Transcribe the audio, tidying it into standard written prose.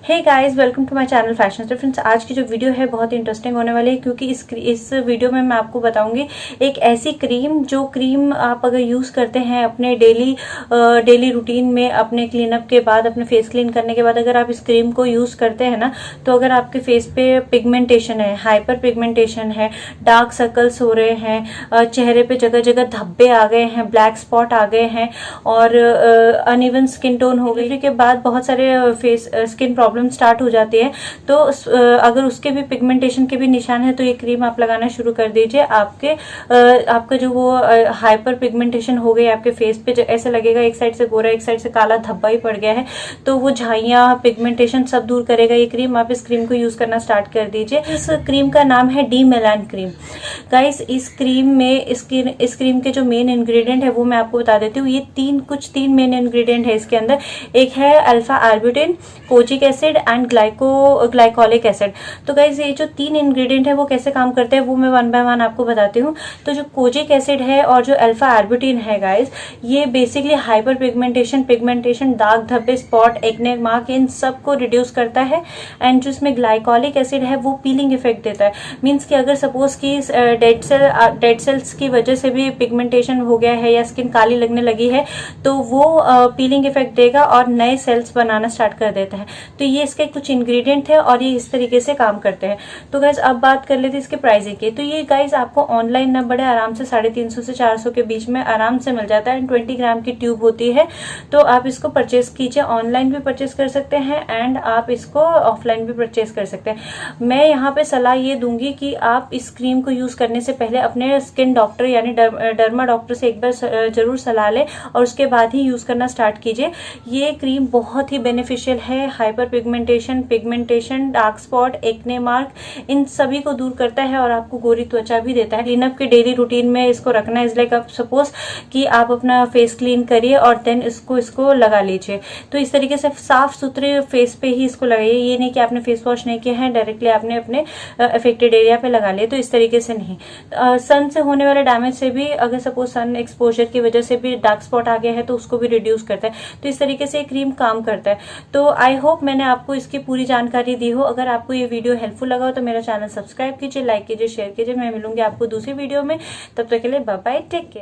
Hey guys, welcome to my channel fashion style. Friends, आज की जो वीडियो है बहुत इंटरेस्टिंग होने वाली है, क्योंकि इस वीडियो में मैं आपको बताऊंगी एक ऐसी क्रीम जो क्रीम आप अगर यूज़ करते हैं अपने डेली रूटीन में, अपने क्लीनअप के बाद, अपने फेस क्लीन करने के बाद अगर आप इस क्रीम को यूज़ करते हैं ना, तो अगर आपके फेस पे पिगमेंटेशन है, हाइपर पिगमेंटेशन है, डार्क सर्कल्स हो रहे हैं, चेहरे पे जगह जगह धब्बे आ गए हैं, ब्लैक स्पॉट आ गए हैं और अनइवन स्किन टोन हो गई के बाद बहुत सारे फेस स्किन प्रॉब्लम स्टार्ट हो जाती है, तो अगर उसके भी पिगमेंटेशन के भी निशान है तो ये क्रीम आप लगाना शुरू कर दीजिए। आपका जो वो हाइपर पिगमेंटेशन हो गई आपके फेस पे, जो ऐसा लगेगा एक साइड से गोरा एक साइड से काला धब्बा ही पड़ गया है, तो वो झाइयाँ पिगमेंटेशन सब दूर करेगा ये क्रीम। आप इस क्रीम को यूज करना स्टार्ट कर दीजिए। इस क्रीम का नाम है डीमेलान क्रीम। गाइस, इस क्रीम के जो मेन इंग्रेडिएंट है वो मैं आपको बता देती हूँ। ये तीन मेन इंग्रेडिएंट है इसके अंदर। एक है alpha arbutin, kojic acid and glycolic acid. तो गाइज, ये जो तीन इंग्रेडिएंट है वो कैसे काम करते हैं वो मैं वन बाय वन आपको बताती हूँ। तो जो कोजिक एसिड है और जो अल्फा आर्बुटिन है गाइज, ये बेसिकली हाइपर पिगमेंटेशन, दाग धब्बे, स्पॉट, एक्ने मार्क, इन सब को रिड्यूस करता है। एंड जो इसमें ग्लाइकोलिक एसिड है वो पीलिंग इफेक्ट देता है। मीन्स कि अगर सपोज की डेड सेल्स की वजह से भी पिगमेंटेशन हो गया है या स्किन काली लगने लगी है, तो वो पीलिंग इफेक्ट देगा और नए सेल्स बनाना स्टार्ट कर देता है। तो ये इसके कुछ इंग्रेडिएंट है और ये इस तरीके से काम करते हैं। तो गाइज, अब बात कर लेते हैं इसके प्राइसिंग की। तो ये गाइज आपको ऑनलाइन ना बड़े आराम से 350 से 400 के बीच में आराम से मिल जाता है। 20 ग्राम की ट्यूब होती है, तो आप इसको परचेज कीजिए। ऑनलाइन भी परचेज कर सकते हैं एंड आप इसको ऑफलाइन भी परचेज कर सकते हैं। मैं यहाँ पे सलाह ये दूंगी कि आप इस क्रीम को यूज करने से पहले अपने स्किन डॉक्टर यानी डर्मा डॉक्टर से एक बार जरूर सलाह लें और उसके बाद ही यूज करना स्टार्ट कीजिए। ये क्रीम बहुत ही बेनिफिशियल है। Hyper pigmentation, dark spot, acne mark, इन सभी को दूर करता है और आपको गोरी त्वचा भी देता है। क्लीनअप के डेली रूटीन में इसको रखना है। लाइक आप सपोज कि आप अपना फेस क्लीन करिए और देन इसको लगा लीजिए। तो इस तरीके से साफ सुथरे फेस पे ही इसको लगाइए। ये नहीं कि आपने फेस वॉश नहीं किया है, डायरेक्टली आपने अपने अफेक्टेड एरिया पे लगा लिया, तो इस तरीके से नहीं। सन से होने वाले डैमेज से भी, अगर सपोज सन एक्सपोजर की वजह से भी डार्क स्पॉट आ गया है, तो उसको भी रिड्यूस करता है। तो इस तरीके से ये क्रीम काम करता है। तो आई होप मैंने आपको इसकी पूरी जानकारी दी हो। अगर आपको ये वीडियो हेल्पफुल लगा हो तो मेरा चैनल सब्सक्राइब कीजिए, लाइक कीजिए, शेयर कीजिए। मैं मिलूंगी आपको दूसरी वीडियो में। तब तक के लिए बाय बाय, टेक केयर।